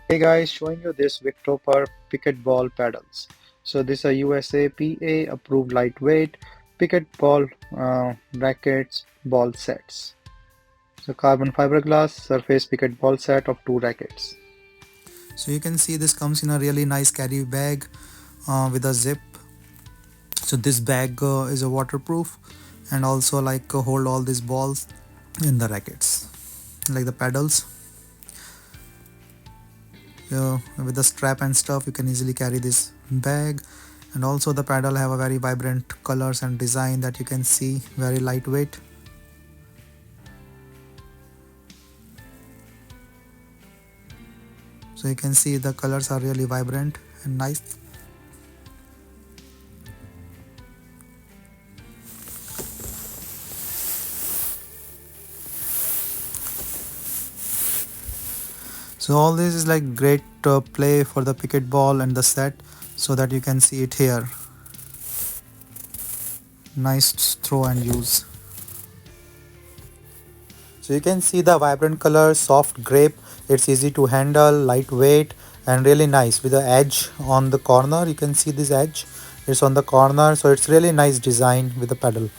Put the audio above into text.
Hey guys, showing you this Victoper Pickleball paddles. So this is a USAPA approved lightweight pickleball rackets ball sets. So carbon fiberglass surface pickleball set of 2 rackets. So you can see this comes in a really nice carry bag with a zip. So this bag is a waterproof and also hold all these balls in the rackets like the paddles. With the strap and stuff you can easily carry this bag, and also the paddle have a very vibrant colors and design that you can see, very lightweight. So you can see the colors are really vibrant and nice. So all this is like great play for the pickleball and the set, so that you can see it here. Nice throw and use. So you can see the vibrant color, soft grape. It's easy to handle, lightweight, and really nice with the edge on the corner. You can see this edge. It's on the corner, so it's really nice design with the pedal.